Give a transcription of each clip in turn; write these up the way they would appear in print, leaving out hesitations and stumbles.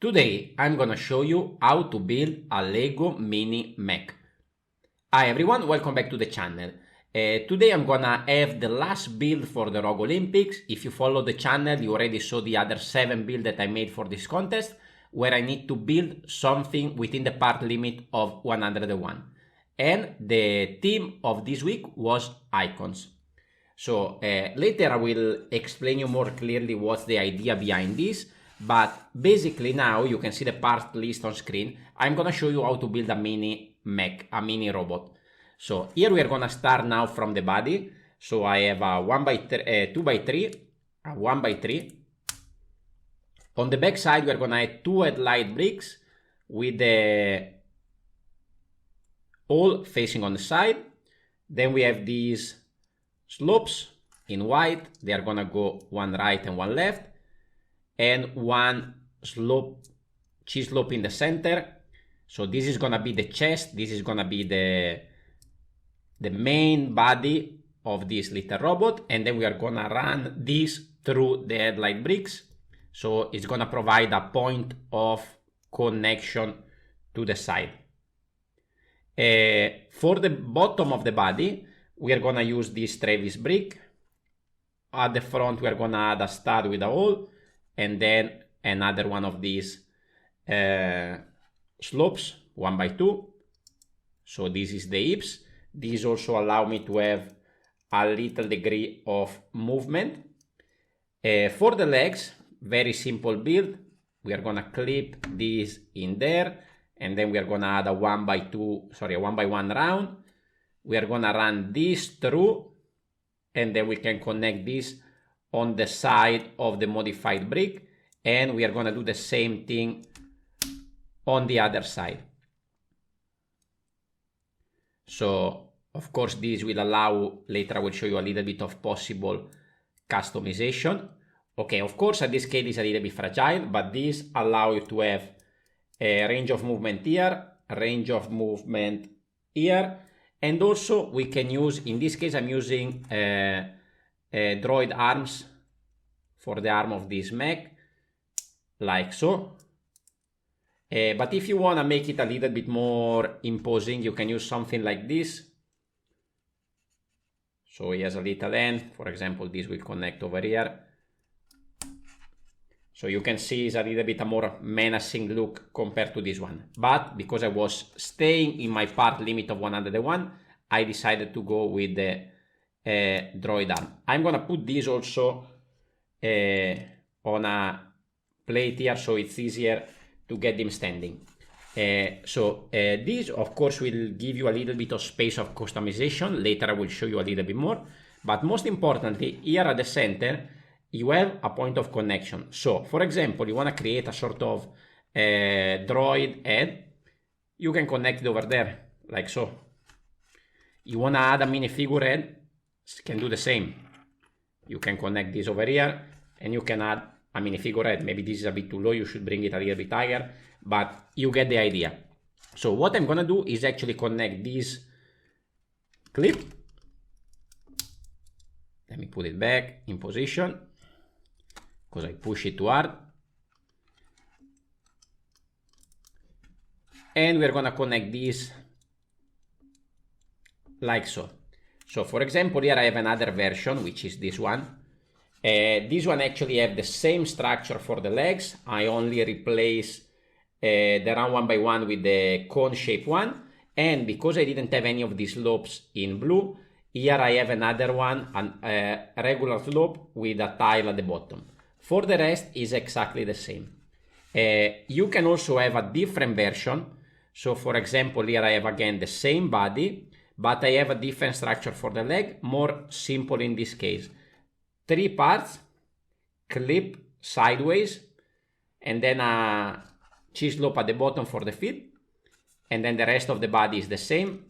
Today I'm gonna show you how to build a LEGO mini mech. Hi everyone, welcome back to the channel. Today I'm gonna have the last build for the Rogue Olympics. If you follow the channel, you already saw the other 7 builds that I made for this contest, where I need to build something within the part limit of 101. And the theme of this week was icons. So later I will explain you more clearly what's the idea behind this. But basically now you can see the part list on screen. I'm gonna show you how to build a mini mech, a mini robot. So here we are gonna start now from the body. So I have a 2x3, a 1x3. On the back side we're gonna add 2 headlight bricks with the all facing on the side. Then we have these slopes in white. They are gonna go one right and one left, and one slope, G-slope in the center. So this is gonna be the chest. This is gonna be the main body of this little robot, and then we are gonna run this through the headlight bricks. So it's gonna provide a point of connection to the side. For the bottom of the body, we are gonna use this Travis brick. At the front, we are gonna add a stud with a hole, and then another one of these slopes, 1x2. So this is the hips. These also allow me to have a little degree of movement. For the legs, very simple build. We are gonna clip this in there, and then we are gonna add a 1x1 round. We are gonna run this through, and then we can connect this on the side of the modified brick, and we are gonna do the same thing on the other side. So of course this will allow, later I will show you a little bit of possible customization. Okay, of course at this scale is a little bit fragile, but this allows you to have a range of movement here, a range of movement here, and also we can use, in this case I'm using droid arms for the arm of this mech, like so. But if you want to make it a little bit more imposing, you can use something like this. So he has a little end. For example, this will connect over here. So you can see it's a little bit a more menacing look compared to this one. But because I was staying in my part limit of 101, I decided to go with the droid arm. I'm gonna put this also on a plate here, so it's easier to get them standing. This of course will give you a little bit of space of customization. Later I will show you a little bit more. But most importantly, here at the center, you have a point of connection. So for example, you want to create a sort of droid head. You can connect it over there, like so. You want to add a minifigure head, can do the same. You can connect this over here, and you can add a minifigure head. Maybe this is a bit too low, you should bring it a little bit higher, but you get the idea. So what I'm gonna do is actually connect this clip. Let me put it back in position, because I push it too hard. And we're gonna connect this like so. So for example, here I have another version, which is this one. This one actually have the same structure for the legs. I only replace the round 1x1 with the cone shape one. And because I didn't have any of these slopes in blue, here I have another one, a regular slope with a tile at the bottom. For the rest is exactly the same. You can also have a different version. So for example, here I have again the same body, but I have a different structure for the leg, more simple in this case. 3 parts, clip sideways, and then a G-slope at the bottom for the feet, and then the rest of the body is the same.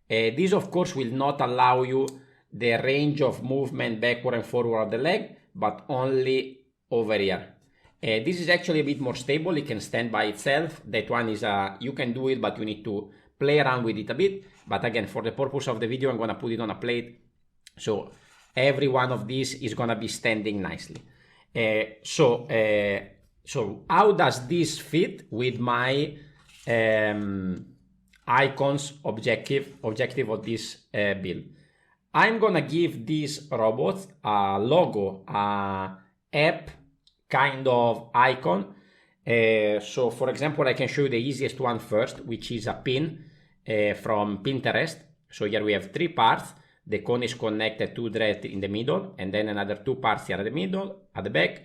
This of course will not allow you the range of movement backward and forward of the leg, but only over here. This is actually a bit more stable, it can stand by itself. That one is you can do it, but you need to play around with it a bit. But again, for the purpose of the video, I'm gonna put it on a plate, so every one of these is gonna be standing nicely. So how does this fit with my icons objective of this build? I'm gonna give this robot a logo, a app kind of icon. So for example, I can show you the easiest one first, which is a pin from Pinterest. So here we have 3 parts. The cone is connected to that in the middle, and then another 2 parts here at the middle, at the back,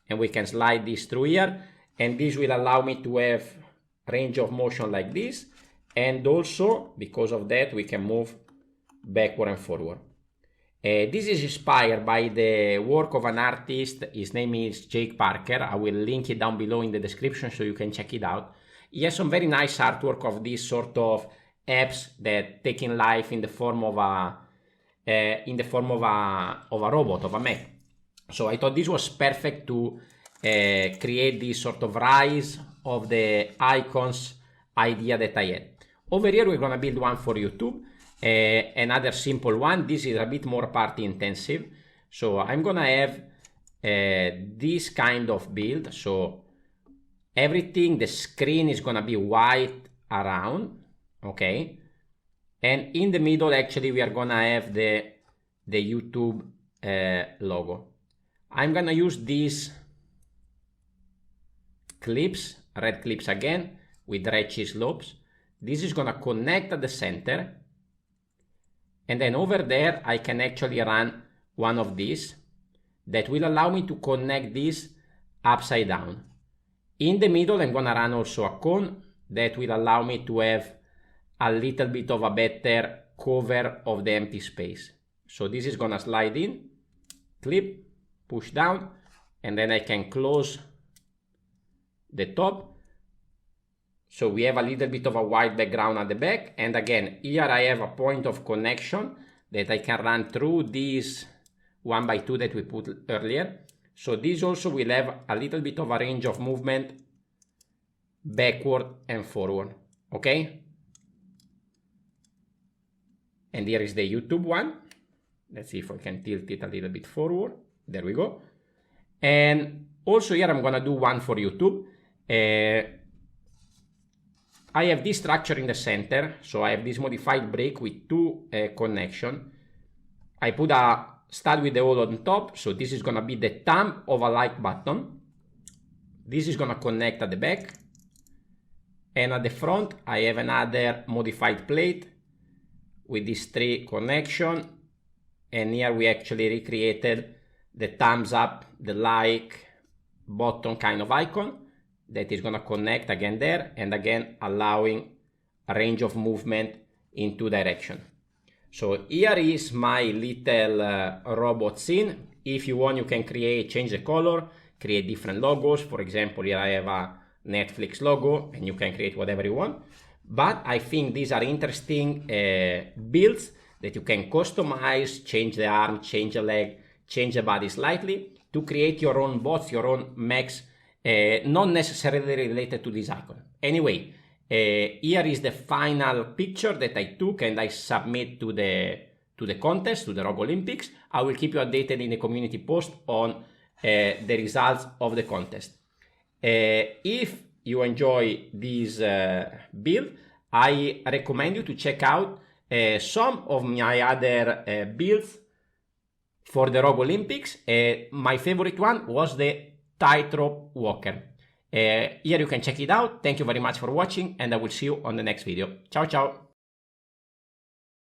and we can slide this through here, and this will allow me to have range of motion like this, and also because of that we can move backward and forward. This is inspired by the work of an artist. His name is Jake Parker. I will link it down below in the description so you can check it out. He has some very nice artwork of this sort of apps that taking life in the form of a robot, of a mech. So I thought this was perfect to create this sort of rise of the icons idea that I had. Over here we're gonna build one for YouTube, another simple one. This is a bit more party intensive, so I'm gonna have this kind of build. So everything, the screen is gonna be white around, okay, and in the middle actually we are gonna have the YouTube logo. I'm gonna use these clips, red clips again, with red cheese lobes. This is gonna connect at the center, and then over there I can actually run one of these that will allow me to connect this upside down. In the middle I'm gonna run also a cone that will allow me to have a little bit of a better cover of the empty space. So this is gonna slide in, clip, push down, and then I can close the top. So we have a little bit of a white background at the back, and again here I have a point of connection that I can run through these 1x2 that we put earlier. So this also will have a little bit of a range of movement backward and forward, okay? And here is the YouTube one. Let's see if I can tilt it a little bit forward. There we go. And also here I'm gonna do one for YouTube. I have this structure in the center, so I have this modified brick with 2 connections. I put a stud with the hole on top, so this is gonna be the thumb of a like button. This is gonna connect at the back, and at the front I have another modified plate with these 3 connections, and here we actually recreated the thumbs up, the like button kind of icon that is gonna connect again there, and again allowing a range of movement in 2 directions. So here is my little robot scene. If you want, you can change the color, create different logos. For example, here I have a Netflix logo, and you can create whatever you want. But I think these are interesting builds that you can customize, change the arm, change the leg, change the body slightly to create your own bots, your own mechs, not necessarily related to this icon. Anyway, here is the final picture that I took and I submit to the contest, to the Rogue Olympics. I will keep you updated in the community post on the results of the contest. If you enjoy this build, I recommend you to check out some of my other builds for the Rogue Olympics. My favorite one was the tightrope walker. Here you can check it out. Thank you very much for watching, and I will see you on the next video. Ciao ciao.